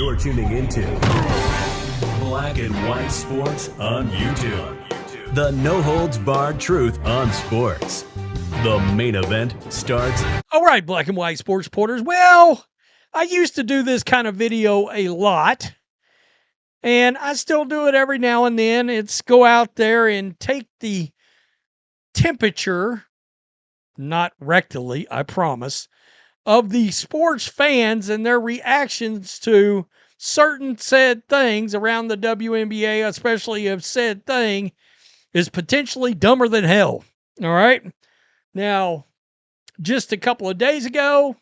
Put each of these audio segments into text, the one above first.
You're tuning into Black and White Sports on YouTube. The no-holds-barred truth on sports. The main event starts. All right, Black and White Sports supporters. Well, I used to do this kind of video a lot, and I still do it every now and then. It's go out there and take the temperature, not rectally, I promise, of the sports fans and their reactions to certain said things around the WNBA, especially if said thing is potentially dumber than hell. All right? Now, just a couple of days ago,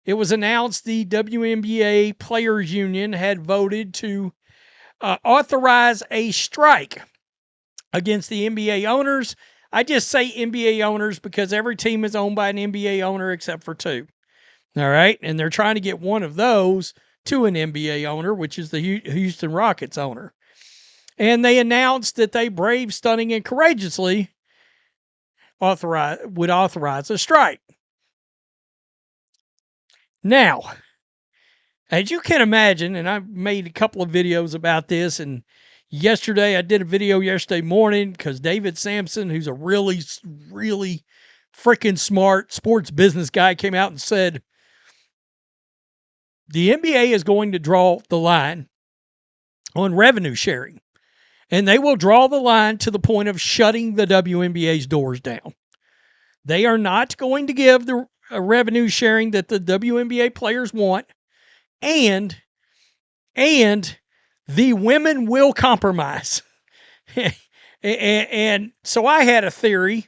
it was announced the WNBA Players Union had voted to authorize a strike against the NBA owners. I just say NBA owners because every team is owned by an NBA owner except for two. All right? And they're trying to get one of those to an NBA owner, which is the Houston Rockets owner. And they announced that they brave, stunning, and courageously would authorize a strike. Now, as you can imagine, and I made a couple of videos about this, and I did a video yesterday morning because David Sampson, who's a really, really freaking smart sports business guy, came out and said, the NBA is going to draw the line on revenue sharing, and they will draw the line to the point of shutting the WNBA's doors down. They are not going to give the revenue sharing that the WNBA players want, and the women will compromise. and so I had a theory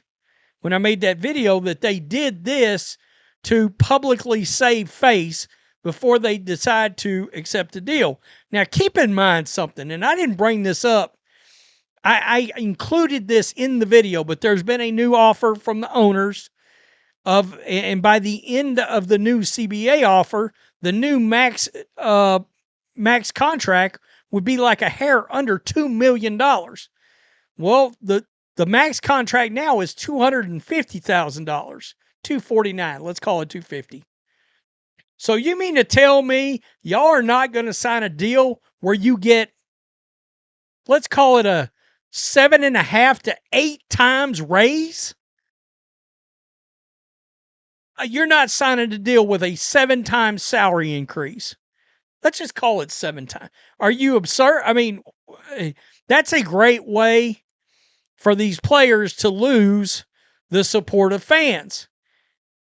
when I made that video that they did this to publicly save face before they decide to accept the deal. Now, keep in mind something, and I didn't bring this up. I included this in the video, but there's been a new offer from the owners and by the end of the new CBA offer, the new max contract would be like a hair under $2 million. Well, the max contract now is $250,000, $249. Let's call it $250. So you mean to tell me y'all are not going to sign a deal where you get, let's call it a 7.5 to 8 times raise? You're not signing a deal with a 7 times salary increase. Let's just call it 7 times. Are you absurd? I mean, that's a great way for these players to lose the support of fans.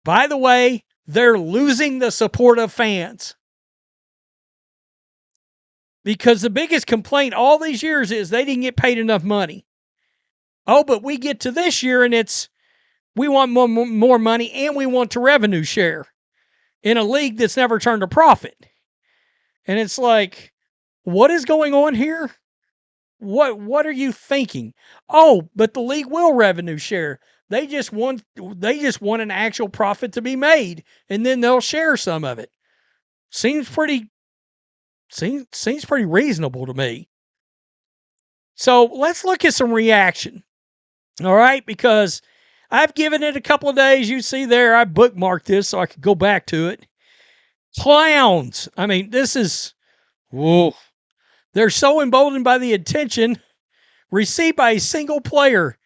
By the way, they're losing the support of fans. Because the biggest complaint all these years is they didn't get paid enough money. Oh, but we get to this year and we want more money and we want to revenue share in a league that's never turned a profit. And it's like, what is going on here? What are you thinking? Oh, but the league will revenue share. They just want an actual profit to be made, and then they'll share some of it. Seems pretty reasonable to me. So let's look at some reaction. All right, because I've given it a couple of days. You see there, I bookmarked this so I could go back to it. Clowns. I mean, this is, whoa. They're so emboldened by the attention received by a single player,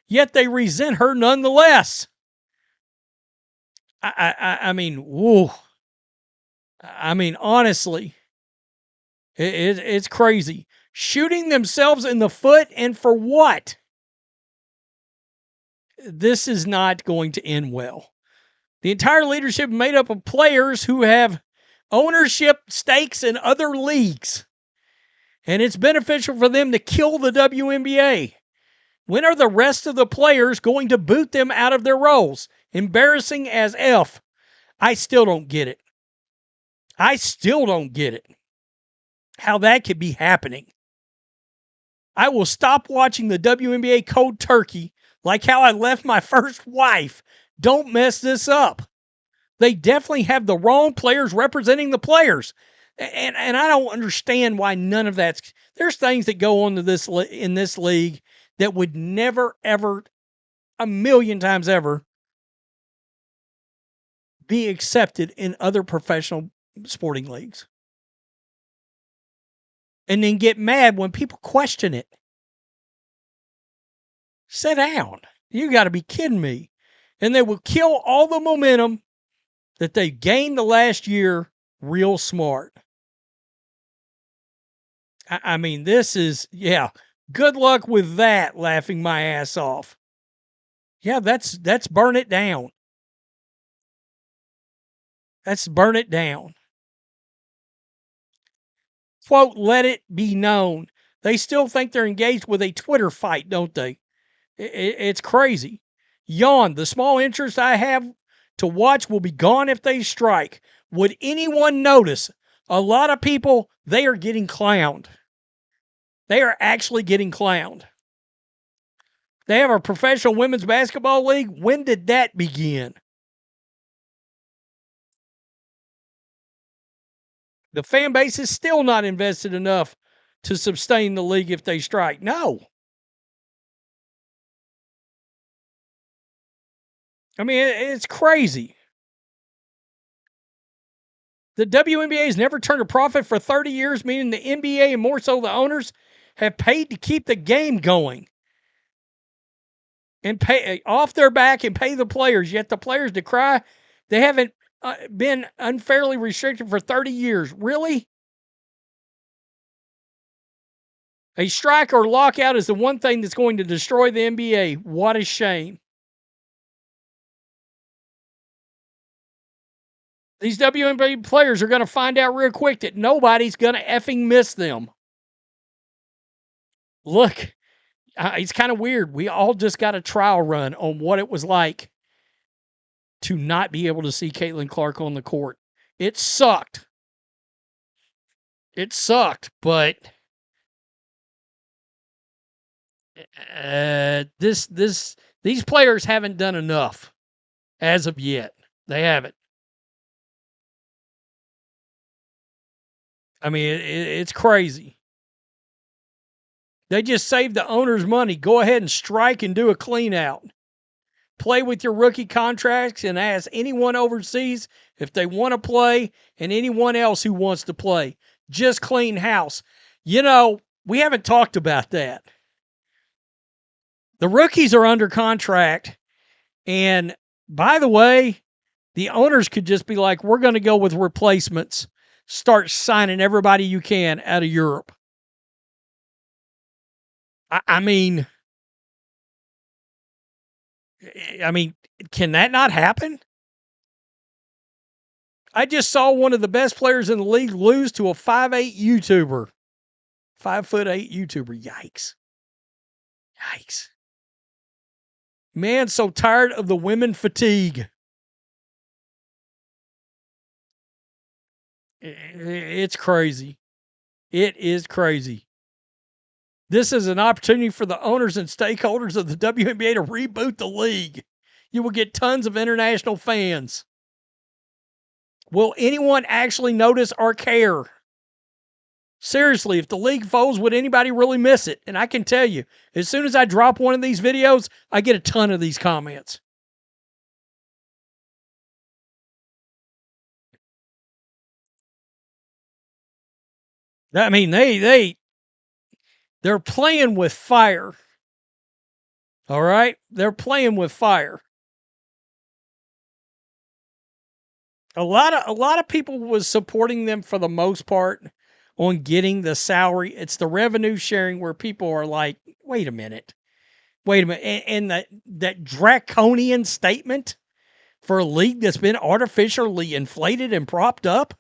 yet they resent her nonetheless. I mean, whoa. I mean, honestly, it's crazy. Shooting themselves in the foot, and for what? This is not going to end well. The entire leadership made up of players who have ownership stakes in other leagues. And it's beneficial for them to kill the WNBA. When are the rest of the players going to boot them out of their roles? Embarrassing as F. I still don't get it. I still don't get it. How that could be happening. I will stop watching the WNBA cold turkey like how I left my first wife. Don't mess this up. They definitely have the wrong players representing the players. And I don't understand why none of that's... There's things that go on in this league that would never, ever, a million times ever, be accepted in other professional sporting leagues. and then get mad when people question it. Sit down. You got to be kidding me. And they will kill all the momentum that they gained the last year real smart. I mean, this is, good luck with that, laughing my ass off. Yeah, that's burn it down. That's burn it down. Quote, let it be known. They still think they're engaged with a Twitter fight, don't they? It's crazy. Yawn. The small interest I have to watch will be gone if they strike. Would anyone notice? A lot of people, they are getting clowned. They are actually getting clowned. They have a professional women's basketball league. When did that begin? The fan base is still not invested enough to sustain the league if they strike. No. I mean, it's crazy. The WNBA has never turned a profit for 30 years, meaning the NBA and more so the owners have paid to keep the game going and pay off their back and pay the players. Yet the players decry they haven't been unfairly restricted for 30 years. Really? A strike or lockout is the one thing that's going to destroy the NBA. What a shame. These WNBA players are going to find out real quick that nobody's going to effing miss them. Look, it's kind of weird. We all just got a trial run on what it was like to not be able to see Caitlin Clark on the court. It sucked. It sucked, but these players haven't done enough as of yet. They haven't. I mean, it's crazy. They just saved the owners money. Go ahead and strike and do a clean out. Play with your rookie contracts and ask anyone overseas if they want to play and anyone else who wants to play. Just clean house. You know, we haven't talked about that. The rookies are under contract. And by the way, the owners could just be like, we're going to go with replacements. Start signing everybody you can out of Europe. I mean, can that not happen? I just saw one of the best players in the league lose to a 5'8" YouTuber. 5'8" YouTuber. Yikes. Yikes. Man, so tired of the women fatigue. It's crazy. It is crazy. This is an opportunity for the owners and stakeholders of the WNBA to reboot the league. You will get tons of international fans. Will anyone actually notice or care? Seriously, if the league folds, would anybody really miss it? And I can tell you, as soon as I drop one of these videos, I get a ton of these comments. I mean, they're playing with fire. All right? They're playing with fire. A lot of people was supporting them for the most part on getting the salary. It's the revenue sharing where people are like, wait a minute. And that draconian statement for a league that's been artificially inflated and propped up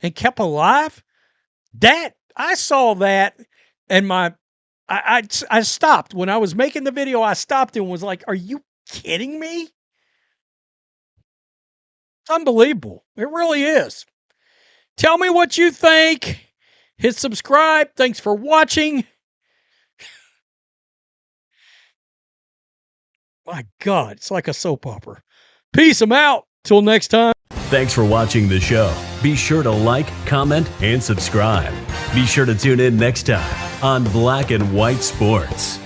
and kept alive, that I saw that and I stopped. When I was making the video, I stopped and was like, are you kidding me? Unbelievable. It really is. Tell me what you think. Hit subscribe. Thanks for watching. My God, it's like a soap opera. Peace. I'm out. Till next time. Thanks for watching the show. Be sure to like, comment, and subscribe. Be sure to tune in next time on Black and White Sports.